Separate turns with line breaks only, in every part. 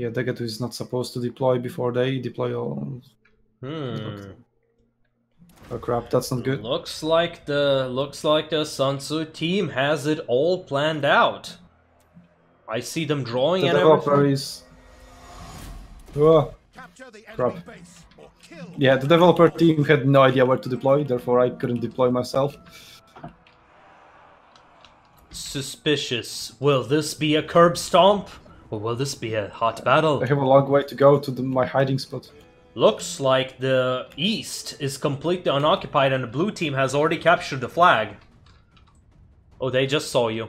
Yeah, Degetu is not supposed to deploy before they deploy all. Oh crap, that's not good.
Looks like the SunTzu team has it all planned out. I see them drawing
The
and
developer
everything.
is. Oh, crap. Yeah, the developer team had no idea where to deploy, therefore I couldn't deploy myself.
Suspicious. Will this be a curb stomp? Or will this be a hot battle?
I have a long way to go to my hiding spot.
Looks like the east is completely unoccupied and the blue team has already captured the flag. Oh, they just saw you.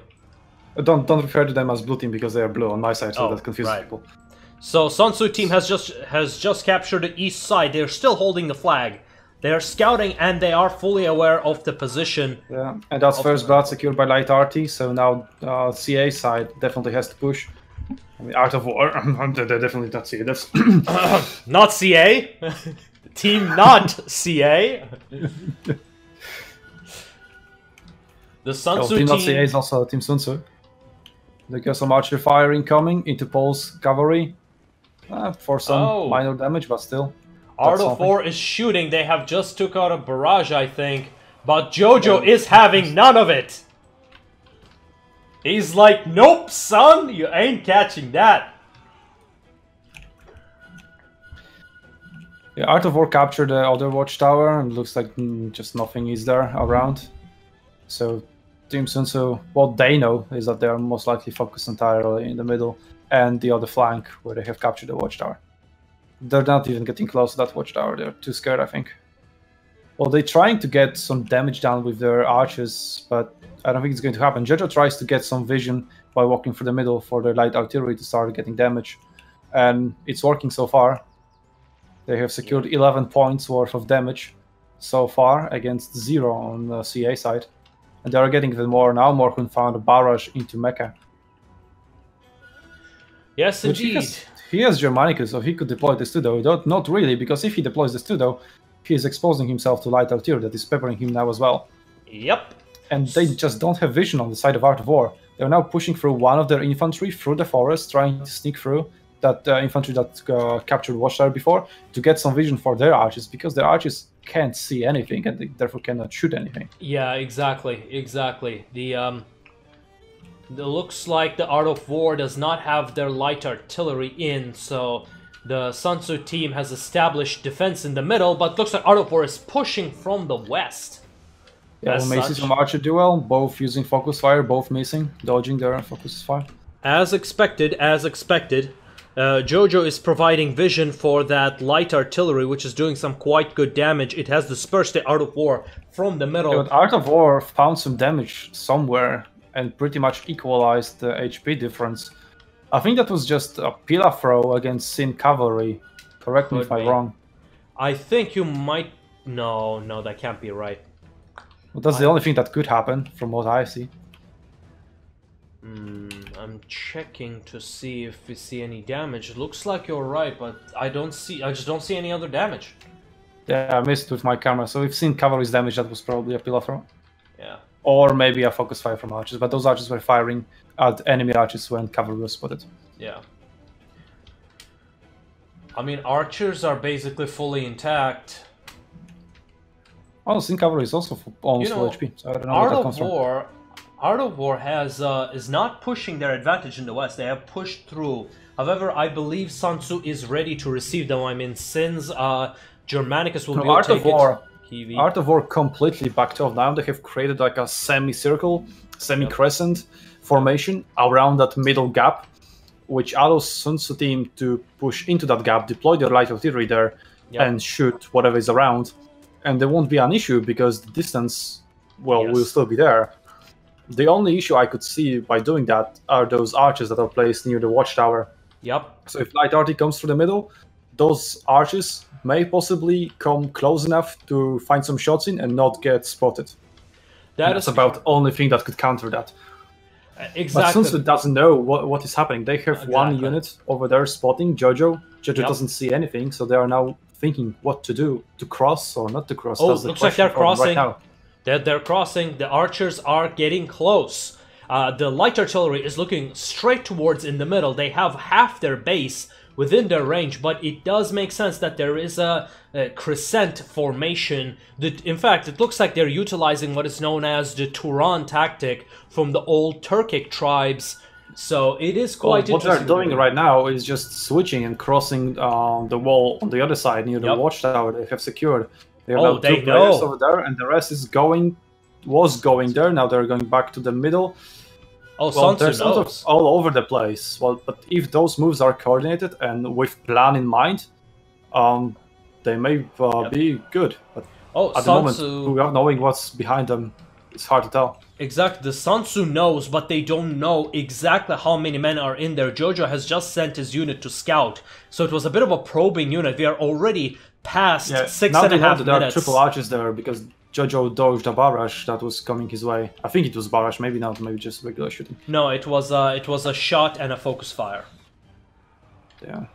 Don't refer to them as blue team because they are blue on my side, so that confuses people.
So SunTzu team has just captured the east side. They're still holding the flag. They are scouting and they are fully aware of the position.
Yeah, and that's first blood secured by light RT. So now CA side definitely has to push. I mean, Art of War. They're definitely not CA. That's
not CA. Team not CA. The SunTzu
team not CA is also Team SunTzu. They got some archer fire incoming into Pole's cavalry for some minor damage, but still.
Art of War is shooting. They have just took out a barrage, I think. But Jojo is having none of it. He's like, nope, son, you ain't catching that.
Yeah, Art of War captured the other watchtower, and looks like just nothing is there around. So Team SunTzu, what they know is that they are most likely focused entirely in the middle and the other flank where they have captured the watchtower. They're not even getting close to that watchtower. They're too scared, I think. Well, they're trying to get some damage down with their archers, but I don't think it's going to happen. Jojo tries to get some vision by walking through the middle for their light artillery to start getting damage. And it's working so far. They have secured 11 points worth of damage so far against 0 on the CA side. And they are getting even more now. Morkun found a barrage into Mecca.
Yes, indeed.
He has Germanicus, so he could deploy the Studo. Not really, because if he deploys the Studo, he is exposing himself to light artillery that is peppering him now as well.
Yep.
And they just don't have vision on the side of Art of War. They're now pushing through one of their infantry through the forest, trying to sneak through that infantry that captured Watchtower before to get some vision for their archers, because their archers can't see anything and they therefore cannot shoot anything.
Yeah, exactly. It looks like the Art of War does not have their light artillery in, so the SunTzu team has established defense in the middle, but looks like Art of War is pushing from the west.
Yeah, we may see some archer duel, both using focus fire, both missing, dodging their focus fire.
As expected, Jojo is providing vision for that light artillery, which is doing some quite good damage. It has dispersed the Art of War from the middle.
Yeah, but Art of War found some damage somewhere and pretty much equalized the HP difference. I think that was just a pillar throw against Sin Cavalry. Correct me if I'm wrong.
I think you might... No, that can't be right.
Well, that's the only thing that could happen, from what I see.
I'm checking to see if we see any damage. It looks like you're right, but I just don't see any other damage.
Yeah, I missed with my camera. So we've seen cavalry's damage. That was probably a pillar throw.
Yeah.
Or maybe a focus fire from archers, but those archers were firing at enemy archers when cavalry was spotted.
Yeah. I mean, archers are basically fully intact.
Oh, Sin Cavalry is also almost full HP, so I don't know where that comes from.
Art of War is not pushing their advantage in the west. They have pushed through. However, I believe SunTzu is ready to receive them. I mean, since Germanicus will be able to take it.
Art of War completely backed off. Now they have created like a semicircle, semi-crescent formation around that middle gap, which allows SunTzu team to push into that gap, deploy their light artillery there, and shoot whatever is around. And there won't be an issue because the distance, will still be there. The only issue I could see by doing that are those archers that are placed near the watchtower.
Yep.
So if light artillery comes through the middle, those archers may possibly come close enough to find some shots in and not get spotted. That's about the only thing that could counter that.
Exactly.
But SunTzu doesn't know what is happening. They have one unit over there spotting Jojo. Jojo doesn't see anything, so they are now thinking what to do, to cross or not to cross.
Oh, looks like they're crossing.
Right now.
They're crossing. The archers are getting close. The light artillery is looking straight towards in the middle. They have half their base within their range, but it does make sense that there is a crescent formation. That, in fact, it looks like they're utilizing what is known as the Turan tactic from the old Turkic tribes. So it is quite interesting.
What they're doing right now is just switching and crossing the wall on the other side near the watchtower they have secured. They have now 2 players over there, and the rest was going there. Now they're going back to the middle.
Oh,
well, they're sort of all over the place. Well, but if those moves are coordinated and with plan in mind, they may be good. But at the moment, without knowing what's behind them, it's hard to tell.
Exactly. The SunTzu knows, but they don't know exactly how many men are in there. Jojo has just sent his unit to scout, so it was a bit of a probing unit. We are already past 6.5 minutes.
There are triple arches there because Jojo dodged a barrage that was coming his way. I think it was barrage, maybe not, maybe just regular shooting.
No, it was a shot and a focus fire.
Yeah.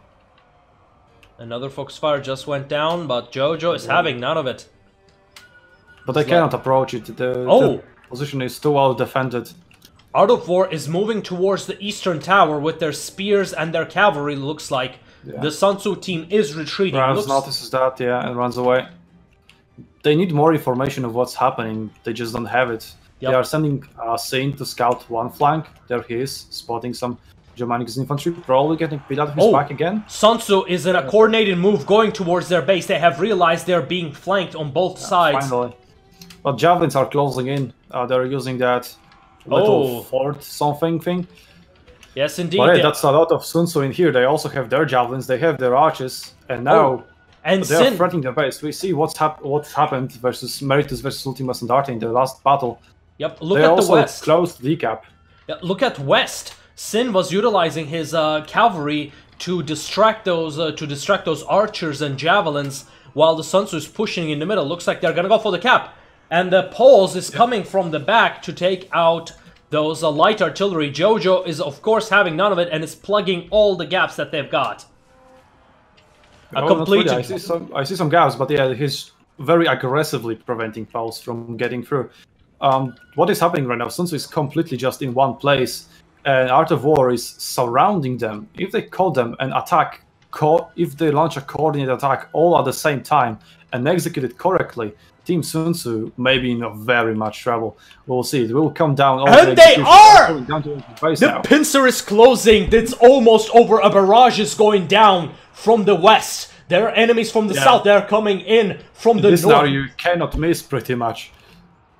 Another focus fire just went down, but Jojo is having none of it.
But they cannot approach it. The position is too well defended.
Art of War is moving towards the eastern tower with their spears and their cavalry, looks like. Yeah. The SunTzu team is retreating.
Ravs notices that, and runs away. They need more information of what's happening. They just don't have it. Yep. They are sending Saint to scout one flank. There he is, spotting some Germanic infantry, probably getting beat out of his back again.
SunTzu is in a coordinated move going towards their base. They have realized they're being flanked on both sides.
Finally. But javelins are closing in. They're using that little fort something thing.
Yes, indeed.
But hey, that's a lot of SunTzu in here. They also have their javelins. They have their arches, and now they're threatening the base. We see what happened versus Meritus versus Ultimus and Darte in the last battle.
Yep. Look at the west.
They also closed the cap.
Yeah, look at west. Sin was utilizing his cavalry to distract those archers and javelins, while the SunTzu is pushing in the middle. Looks like they're gonna go for the cap. And the Poles is coming from the back to take out those light artillery. Jojo is, of course, having none of it and is plugging all the gaps that they've got.
Really. I see some gaps, but yeah, he's very aggressively preventing Poles from getting through. What is happening right now? SunTzu is completely just in one place, and Art of War is surrounding them. If they call them an attack, if they launch a coordinated attack all at the same time and execute it correctly, Team SunTzu may be in very much trouble. We'll see. It will come down.
And they are! The pincer is closing. It's almost over. A barrage is going down from the west. There are enemies from the south. They're coming in from the north.
Now you cannot miss pretty much.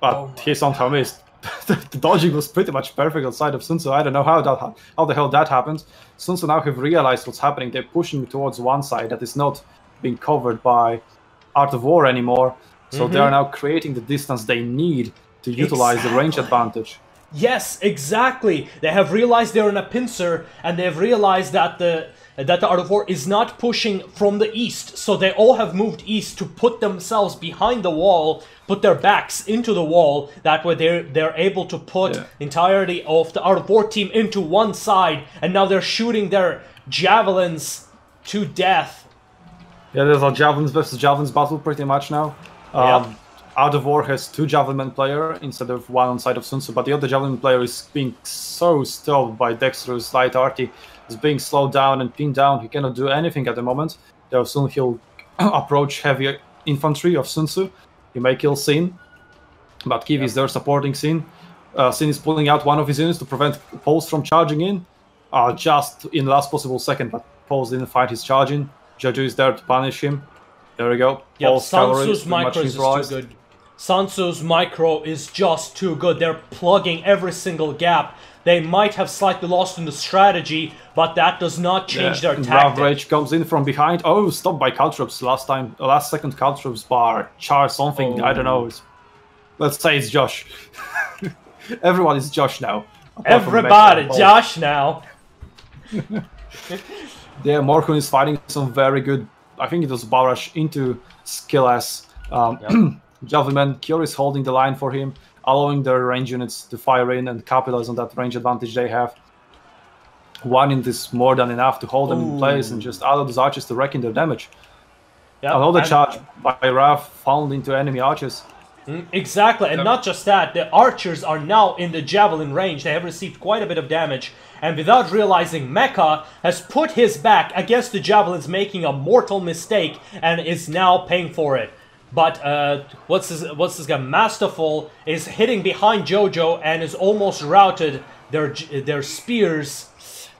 But he somehow missed. The dodging was pretty much perfect outside of SunTzu. I don't know how the hell that happened. SunTzu now have realized what's happening. They're pushing towards one side that is not being covered by Art of War anymore. So they are now creating the distance they need to utilize the range advantage.
Yes, exactly. They have realized they're in a pincer, and they've realized that the Art of War is not pushing from the east. So they all have moved east to put themselves behind the wall, put their backs into the wall. That way they're able to put the entirety of the Art of War team into one side, and now they're shooting their javelins to death.
Yeah, there's a javelins versus javelins battle pretty much now. Art of War has 2 javelin player instead of 1 on side of SunTzu, but the other javelin player is being so stalled by Dexter's light arty. He's being slowed down and pinned down. He cannot do anything at the moment. Though soon he'll approach heavy infantry of SunTzu. He may kill Sin, but Kiwi is there supporting Sin. Sin is pulling out one of his units to prevent Poles from charging in, just in the last possible second, but Poles didn't fight his charge in. Jojo is there to punish him. There we go.
Yep, SunTzu's micro is too good. SunTzu's micro is just too good. They're plugging every single gap. They might have slightly lost in the strategy, but that does not change their tactic.
Rage comes in from behind. Oh, stopped by caltrops last second caltrops bar. Charge something, I don't know. Let's say it's Josh. Everyone is Josh now.
Everybody, Josh now.
Yeah, Morkun is fighting some very good, I think it was barrage into Skill-S. Javelin, Kior is holding the line for him, allowing their range units to fire in and capitalize on that range advantage they have. 1 unit is more than enough to hold them in place and just allow those archers to wreck in their damage. Another charge by Raf found into enemy archers.
Exactly, and not just that, the archers are now in the javelin range. They have received quite a bit of damage, and without realizing, Mecha has put his back against the javelins, making a mortal mistake, and is now paying for it. But what's this guy? Masterful is hitting behind Jojo and is almost routed their spears.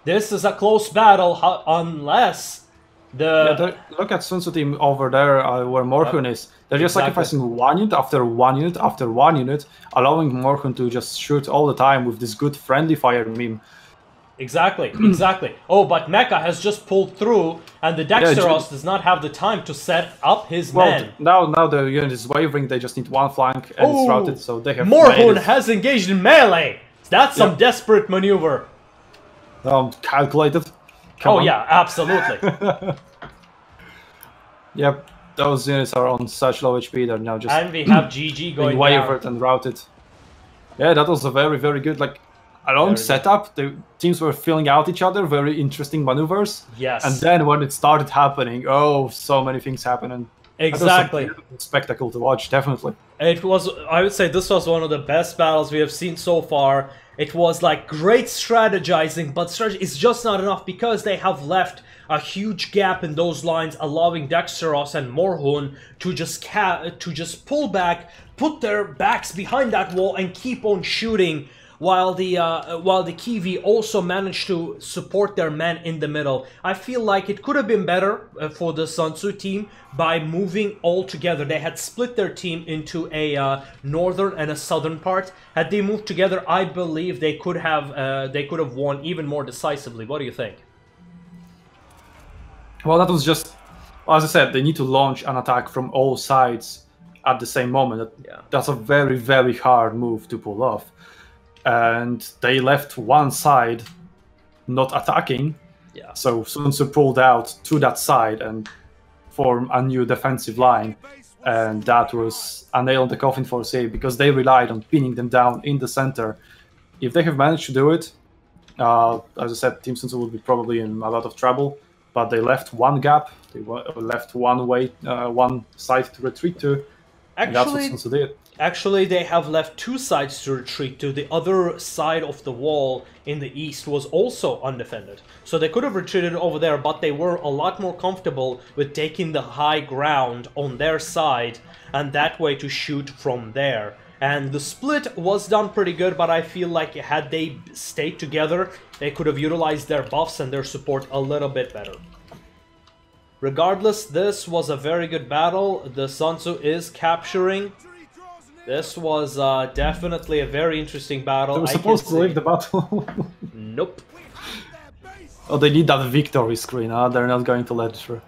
This is a close battle, unless the...
look at SunTzu team over there, where Morhun is. They're just sacrificing one unit after one unit after one unit, allowing Morhun to just shoot all the time with this good friendly fire meme.
Exactly, exactly. Oh, but Mecha has just pulled through, and the Dexteros does not have the time to set up his men.
Now the unit is wavering, they just need one flank, and it's routed, so they have
Morhun has engaged in melee! That's some desperate maneuver.
Calculated. Come on.
Yeah, absolutely.
Yep, those units are on such low HP, they're now just...
And we have GG going
wavered and routed. Yeah, that was a very, very good, like, a long setup. The teams were filling out each other, very interesting maneuvers.
Yes.
And then when it started happening, so many things happened. And
exactly.
That was a spectacle to watch, definitely.
It was, I would say this was one of the best battles we have seen so far. It was like great strategizing, but strategy is just not enough because they have left a huge gap in those lines, allowing Dexteros and Morhun to just pull back, put their backs behind that wall, and keep on shooting. While the Kiwi also managed to support their men in the middle. I feel like it could have been better for the SunTzu team by moving all together. They had split their team into a northern and a southern part. Had they moved together, I believe they could have won even more decisively. What do you think?
Well, that was just, as I said, they need to launch an attack from all sides at the same moment. That's a very, very hard move to pull off. And they left one side not attacking, so SunTzu pulled out to that side and formed a new defensive line, and that was a nail in the coffin for CA because they relied on pinning them down in the center. If they have managed to do it, as I said, Team SunTzu would be probably in a lot of trouble, but they left one gap, they left one side to retreat to, and that's what SunTzu did.
Actually, they have left two sides to retreat to. The other side of the wall in the east was also undefended. So they could have retreated over there, but they were a lot more comfortable with taking the high ground on their side, and that way to shoot from there. And the split was done pretty good, but I feel like had they stayed together, they could have utilized their buffs and their support a little bit better. Regardless, this was a very good battle. The SunTzu is capturing. This was definitely a very interesting battle.
They were supposed to leave the battle.
Nope.
Oh, they need that victory screen, huh? They're not going to let it through.